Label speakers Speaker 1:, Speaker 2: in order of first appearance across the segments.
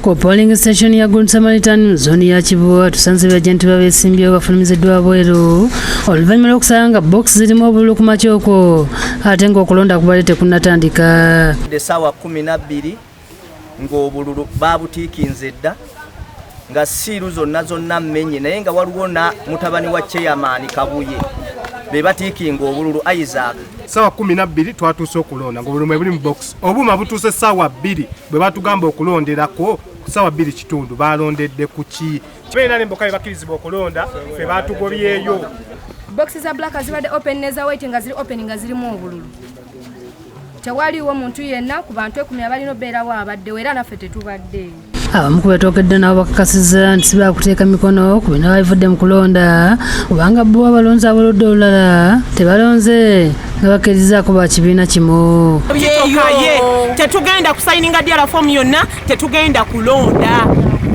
Speaker 1: Ku polling station ya Good Samaritan zone ya Kibuwa tusanze bagenti babesimbyewo bafulumiziddwa bweru oluvannyuma lw'okusanga box zirimu obululu ku makyoko ate ng'okulonda kubadde tekunnatandika.
Speaker 2: Essaawa 12 ng'obululu baabutiikinze dda nga siiru zonna mmenye naye nga waliwo na mutabani wa chairman Kabuye be batiikinga obululu Isaac.
Speaker 3: Sawa 12 twatuuse okulonda ng'obululu buli mu box obuma butuuse sawa 2 bwe batugamba okulonderako sawa 2 kitundu balondedde ku ki kibeera n'emboka bebakirizibwa okulonda fe batugobyeyo.
Speaker 4: Boxes za black zibadde open neza white nga ziri open nga zirimu obululu. Tewaliwo muntu yenna ku bantu 10 abalina obeerawo abaddewo era naffe tetubadde.
Speaker 1: Abamu ku betookedde nabo bakakasizza nti si baakuteeka mikono ku bino babivudde mu kulonda kubanga bo abalonzi abaludde olulala tebalonze nga bakkirizaako ba kibiina kimu.
Speaker 5: Tetugenda kusayininga ddala fomu yonna, tetugenda kulonda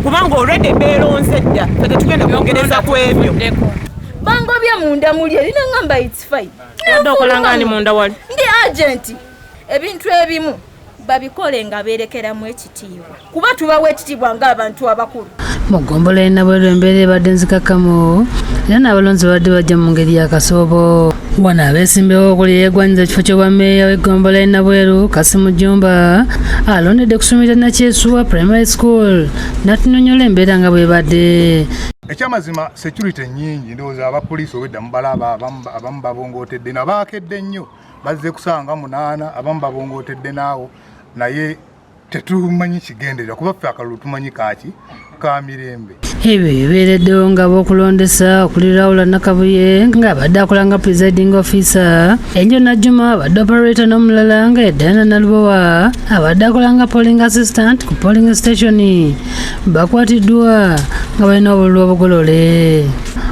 Speaker 5: kubanga already beeronze dda, tetugenda kwongereza ku ebyo.
Speaker 4: Bangobye munda muli erina ngamba it's fine.
Speaker 5: Yadde okolanga ni munda wali.
Speaker 4: Ndi agent ebintu ebimu babikole nga berekeramu ekitiibwa kuba tubawa ekitiibwa ng'abantu abakulu.
Speaker 1: Mu ggombolola y'e Nabweru embeera ebadde nzikakkamu era n'abalonzi badde bajja mu ngeri y'akasoobo. Wano abeesimbyewo okuli yeegwanyiza ekifo ky'obwammeeya w'eggombolola y'e Nabweru Kasimu Jumba alondedde kusumira Nakyesuwa Primary School n'atunyonnyola embeera nga bw'ebadde.
Speaker 6: Ekyamazima security nnyingi ndowooza abapoliisi obwedda mubalaba abamu babongootedde nabaakedde nnyo bazze kusanga 8 abamu babongootedde naawo naye tetumanyi kigenderera kuba ffe akalulu tumanyi kaaki ka mirembe.
Speaker 1: Ebyo bibeereddewo nga b'okulondesa okuli Raula Nakabuye ng'abadde akola nga presiding officer, Enjo Najjuma abadde operator n'omulala nga Diana Nalubowa abadde akola nga polling assistant ku polling station bakwatiddwa nga balina obululu obugolole.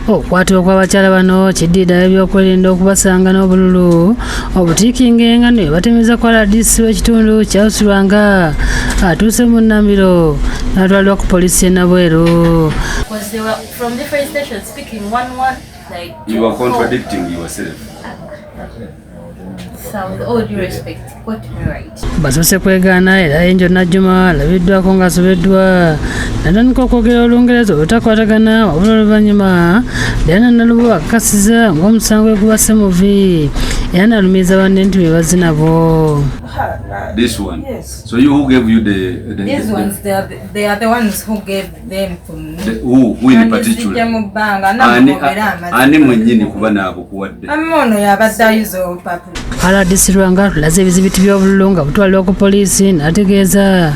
Speaker 1: Okukwatibwa kw'abakyala bano kiddiiddayo ebyokwerinda okubasanga n'obululu obutiikinge nga ne batemeza kwa RDC w'ekitundu kyawusirwanga atuuse mu Nnambiro n'atwalibwa ku poliisi y'e Nabweru.
Speaker 7: Because they were from different stations speaking one like
Speaker 8: you are contradicting yourself.
Speaker 7: So with all due respect, quote me right.
Speaker 1: Basoose kwegaana era Enjo Najjuma alabiddwako ng'asobeddwa natandika okwogera Olungereza olutakwatagana wabula oluvannyuma Diana Nalubowa akakasiza ng'omusango gubase muvi era n'alumiriza banne nti be bazzi nabo.
Speaker 8: This one. Yes. So who gave you
Speaker 7: these ones? They are the ones who gave them to me.
Speaker 8: Who in particular? Ani mwennyini kuba naabo kuwadde?
Speaker 7: Amono yabaddayizo papu.
Speaker 1: RDC Lwanga tulaze ebizibiti by'obululu nga butwalibwa ku poliisi n'ategeeza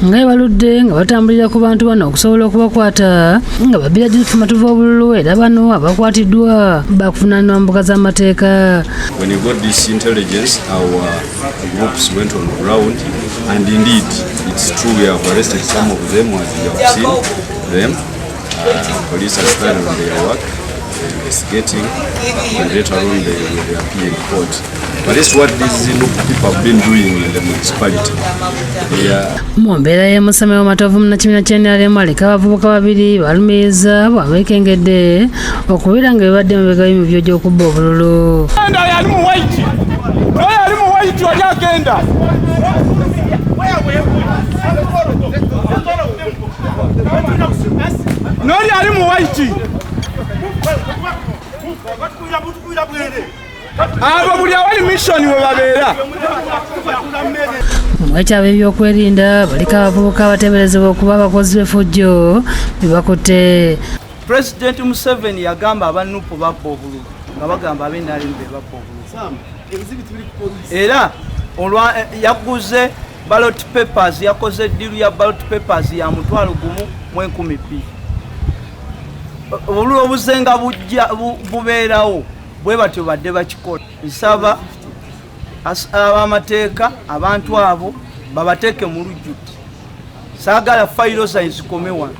Speaker 1: nga ebaludde nga batambulira ku bantu bano okusobola okubakwata nga babbira matuvu obululu era bano abakwatiddwa bakuvunaanibwa mu mbuga z'amateeka.
Speaker 8: When you got this intelligence, our groups went on the ground and indeed it's true we have arrested some of them as you have seen them. Police are started on their work, investigating, and later on they will appear in court. But that's what these people have been doing in the municipality.
Speaker 1: Mu mbeera y'emusame w'amatovu mu kibiina ky'NRM aliko abavubuka babiri balumiriza bw'abeekengedde okubeera nga bibadde mu bigabo mu by'ojja okubba obululu.
Speaker 9: Yali mu white wali agenda. Noli ali mu white. Abo buli awali mission we babeera.
Speaker 1: Mwekyabe ebyokwerinda baliko abavubuka abateeberezebwa okuba abakozi b'effujjo bebakutte.
Speaker 2: President Museveni yagamba abanupu babba obululu nga bagamba ab'NRM be babba obululu. Era yaguze ballot papers, yakoze ddiru ya ballot papers ya $1,012. Obululu obuzenga bubeerawo bwe batyo badde bakikola. Nsaba ab'amateeka abantu abo babateeke mu lujjuti. Saagala fayiro zaabwe zikome wano.